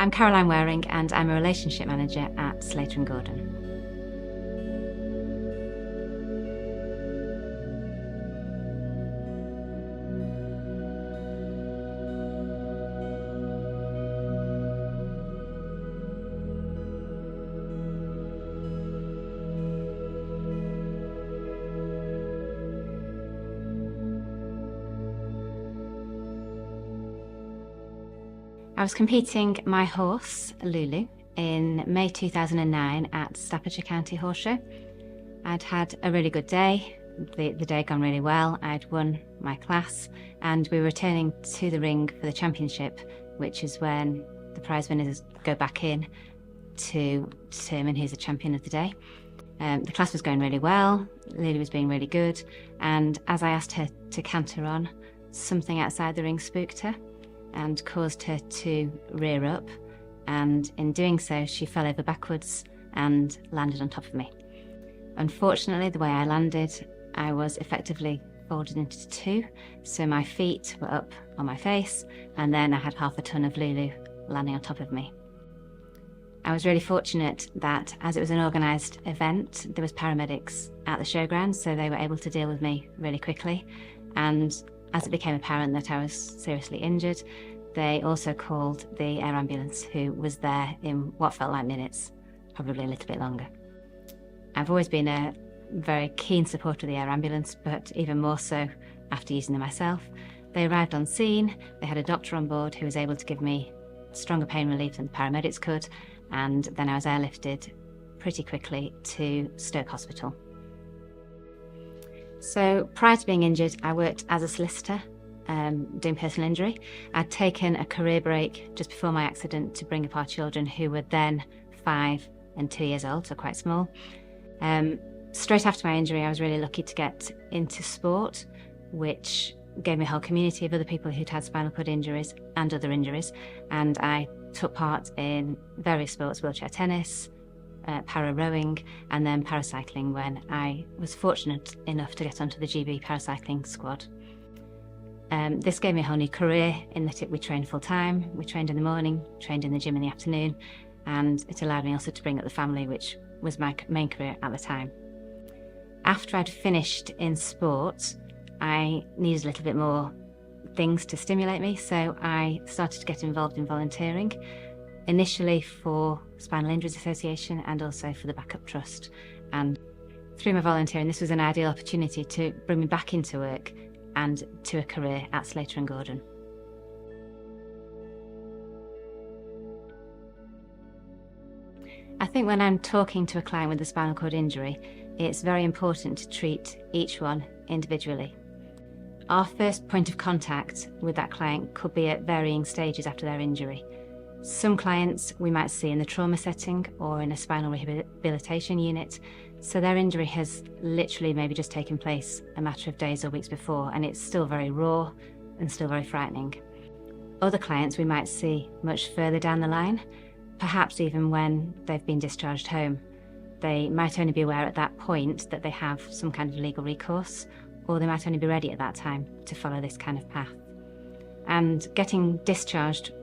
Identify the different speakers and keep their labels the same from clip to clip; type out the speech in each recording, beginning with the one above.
Speaker 1: I'm Caroline Wareing and I'm a relationship manager at Slater & Gordon. I was competing my horse, Lulu, in May 2009 at Staffordshire County Horse Show. I'd had a really good day. The day had gone really well. I'd won my class and we were returning to the ring for the championship, which is when the prize winners go back in to determine who's the champion of the day. The class was going really well, Lulu was being really good, and as I asked her to canter on, something outside the ring spooked her and caused her to rear up, and in doing so she fell over backwards and landed on top of me. Unfortunately, the way I landed, I was effectively folded into two, so my feet were up on my face and then I had half a ton of Lulu landing on top of me. I was really fortunate that as it was an organised event, there was paramedics at the showground, so they were able to deal with me really quickly, and as it became apparent that I was seriously injured, they also called the air ambulance, who was there in what felt like minutes, probably a little bit longer. I've always been a very keen supporter of the air ambulance, but even more so after using them myself. They arrived on scene, they had a doctor on board who was able to give me stronger pain relief than the paramedics could, and then I was airlifted pretty quickly to Stoke Hospital. So prior to being injured, I worked as a solicitor, doing personal injury. I'd taken a career break just before my accident to bring up our children, who were then 5 and 2 years old, so quite small. Straight after my injury, I was really lucky to get into sport, which gave me a whole community of other people who'd had spinal cord injuries and other injuries, and I took part in various sports: wheelchair tennis, para-rowing, and then paracycling when I was fortunate enough to get onto the GB paracycling squad. This gave me a whole new career in that we trained full time. We trained in the morning, trained in the gym in the afternoon, and it allowed me also to bring up the family, which was my main career at the time. After I'd finished in sport, I needed a little bit more things to stimulate me, so I started to get involved in volunteering, initially for Spinal Injuries Association and also for the Backup Trust. And through my volunteering, this was an ideal opportunity to bring me back into work and to a career at Slater & Gordon. I think when I'm talking to a client with a spinal cord injury, it's very important to treat each one individually. Our first point of contact with that client could be at varying stages after their injury. Some clients we might see in the trauma setting or in a spinal rehabilitation unit, so their injury has literally maybe just taken place a matter of days or weeks before, and it's still very raw and still very frightening. Other clients we might see much further down the line, perhaps even when they've been discharged home. They might only be aware at that point that they have some kind of legal recourse, or they might only be ready at that time to follow this kind of path. And getting discharged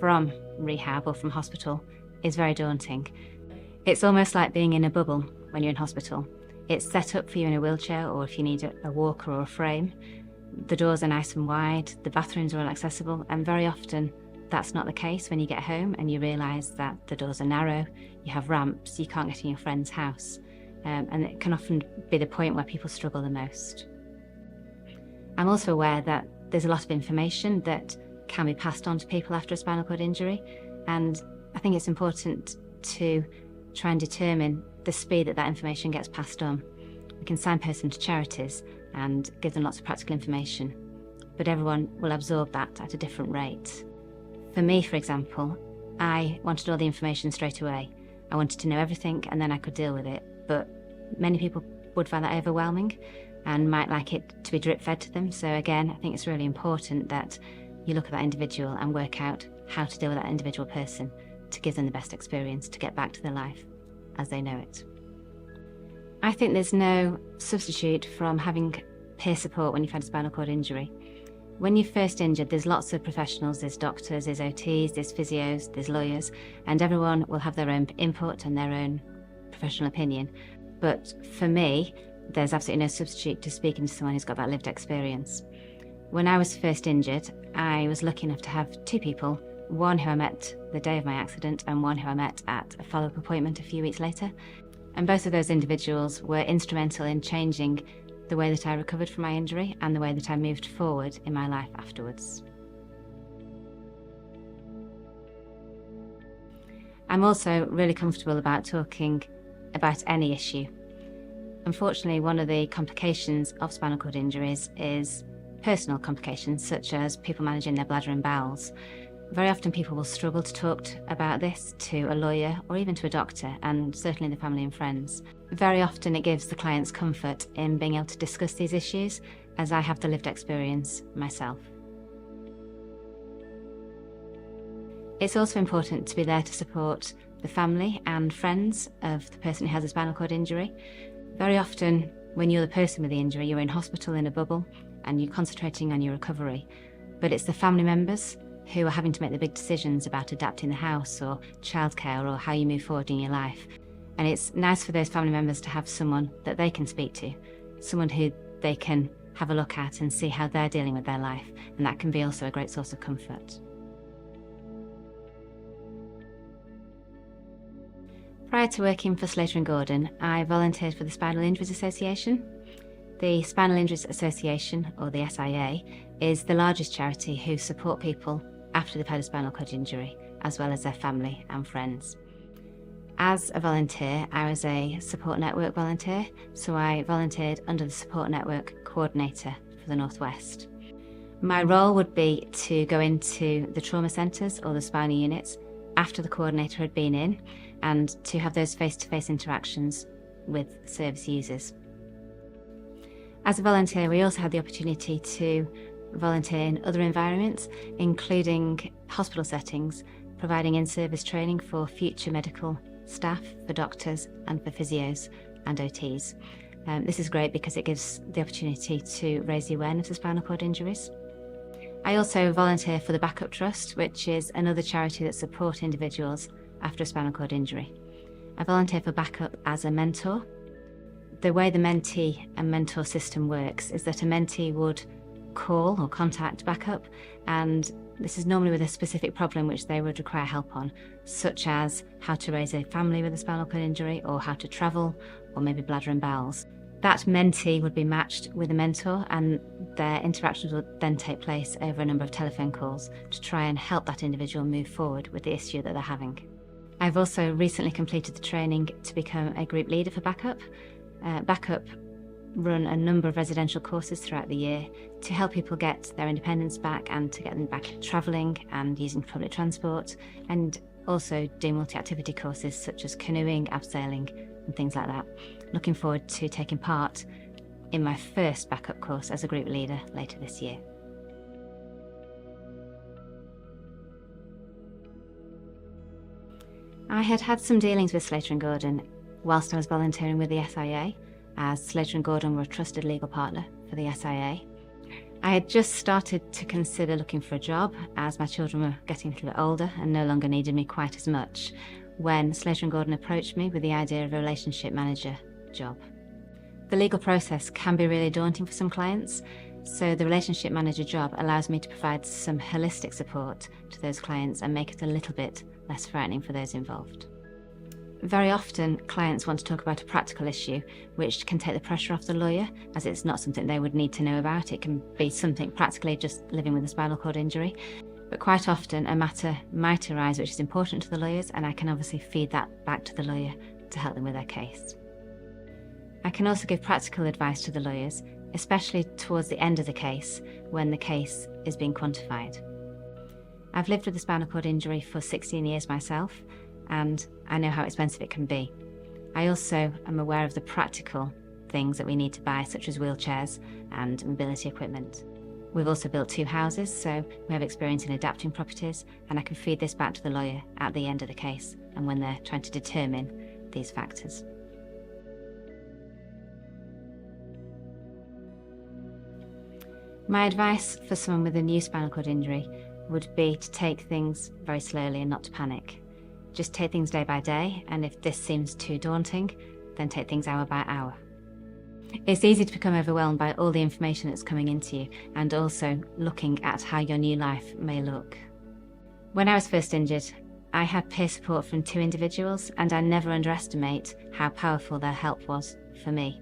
Speaker 1: from rehab or from hospital is very daunting. It's almost like being in a bubble when you're in hospital. It's set up for you in a wheelchair, or if you need a walker or a frame. The doors are nice and wide, the bathrooms are all accessible, and very often that's not the case when you get home and you realise that the doors are narrow, you have ramps, you can't get in your friend's house, and it can often be the point where people struggle the most. I'm also aware that there's a lot of information that can be passed on to people after a spinal cord injury, and I think it's important to try and determine the speed that information gets passed on. We can signpost them to charities and give them lots of practical information, but everyone will absorb that at a different rate. For me, for example, I wanted all the information straight away. I wanted to know everything and then I could deal with it, but many people would find that overwhelming and might like it to be drip fed to them. So again, I think it's really important that you look at that individual and work out how to deal with that individual person to give them the best experience to get back to their life as they know it. I think there's no substitute from having peer support when you've had a spinal cord injury. When you're first injured, there's lots of professionals, there's doctors, there's OTs, there's physios, there's lawyers, and everyone will have their own input and their own professional opinion. But for me, there's absolutely no substitute to speaking to someone who's got that lived experience. When I was first injured, I was lucky enough to have two people, one who I met the day of my accident and one who I met at a follow-up appointment a few weeks later. And both of those individuals were instrumental in changing the way that I recovered from my injury and the way that I moved forward in my life afterwards. I'm also really comfortable about talking about any issue. Unfortunately, one of the complications of spinal cord injuries is personal complications, such as people managing their bladder and bowels. Very often people will struggle to talk about this to a lawyer or even to a doctor, and certainly the family and friends. Very often it gives the clients comfort in being able to discuss these issues, as I have the lived experience myself. It's also important to be there to support the family and friends of the person who has a spinal cord injury. Very often when you're the person with the injury, you're in hospital in a bubble and you're concentrating on your recovery, but it's the family members who are having to make the big decisions about adapting the house or childcare or how you move forward in your life. And it's nice for those family members to have someone that they can speak to, someone who they can have a look at and see how they're dealing with their life, and that can be also a great source of comfort. Prior to working for Slater and Gordon, I volunteered for the Spinal Injuries Association. The Spinal Injuries Association, or the SIA, is the largest charity who support people after they've had a spinal cord injury, as well as their family and friends. As a volunteer, I was a support network volunteer, so I volunteered under the support network coordinator for the North West. My role would be to go into the trauma centres or the spinal units after the coordinator had been in, and to have those face-to-face interactions with service users. As a volunteer, we also had the opportunity to volunteer in other environments, including hospital settings, providing in-service training for future medical staff, for doctors and for physios and OTs. This is great because it gives the opportunity to raise the awareness of spinal cord injuries. I also volunteer for the Backup Trust, which is another charity that supports individuals after a spinal cord injury. I volunteer for Backup as a mentor. The way the mentee and mentor system works is that a mentee would call or contact Backup, and this is normally with a specific problem which they would require help on, such as how to raise a family with a spinal cord injury, or how to travel, or maybe bladder and bowels. That mentee would be matched with a mentor, and their interactions would then take place over a number of telephone calls to try and help that individual move forward with the issue that they're having. I've also recently completed the training to become a group leader for Backup. Backup run a number of residential courses throughout the year to help people get their independence back and to get them back travelling and using public transport, and also do multi-activity courses such as canoeing, abseiling and things like that. Looking forward to taking part in my first Backup course as a group leader later this year. I had had some dealings with Slater and Gordon whilst I was volunteering with the SIA, as Slater and Gordon were a trusted legal partner for the SIA. I had just started to consider looking for a job, as my children were getting a little bit older and no longer needed me quite as much, when Slater and Gordon approached me with the idea of a relationship manager job. The legal process can be really daunting for some clients, so the relationship manager job allows me to provide some holistic support to those clients and make it a little bit less frightening for those involved. Very often clients want to talk about a practical issue, which can take the pressure off the lawyer, as it's not something they would need to know about. It can be something practically just living with a spinal cord injury. But quite often a matter might arise which is important to the lawyers, and I can obviously feed that back to the lawyer to help them with their case. I can also give practical advice to the lawyers, especially towards the end of the case, when the case is being quantified. I've lived with a spinal cord injury for 16 years myself, and I know how expensive it can be. I also am aware of the practical things that we need to buy, such as wheelchairs and mobility equipment. We've also built 2 houses, so we have experience in adapting properties, and I can feed this back to the lawyer at the end of the case and when they're trying to determine these factors. My advice for someone with a new spinal cord injury would be to take things very slowly and not to panic. Just take things day by day, and if this seems too daunting, then take things hour by hour. It's easy to become overwhelmed by all the information that's coming into you, and also looking at how your new life may look. When I was first injured, I had peer support from 2 individuals, and I never underestimate how powerful their help was for me.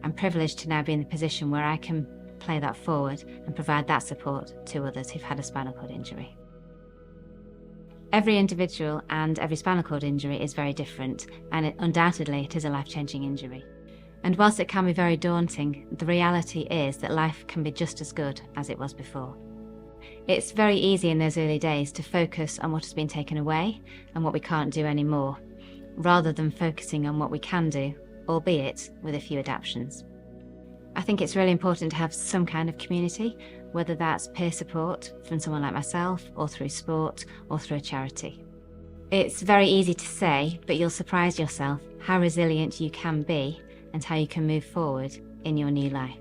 Speaker 1: I'm privileged to now be in the position where I can play that forward and provide that support to others who've had a spinal cord injury. Every individual and every spinal cord injury is very different, and undoubtedly it is a life-changing injury. And whilst it can be very daunting, the reality is that life can be just as good as it was before. It's very easy in those early days to focus on what has been taken away and what we can't do anymore, rather than focusing on what we can do, albeit with a few adaptations. I think it's really important to have some kind of community, whether that's peer support from someone like myself, or through sport, or through a charity. It's very easy to say, but you'll surprise yourself how resilient you can be and how you can move forward in your new life.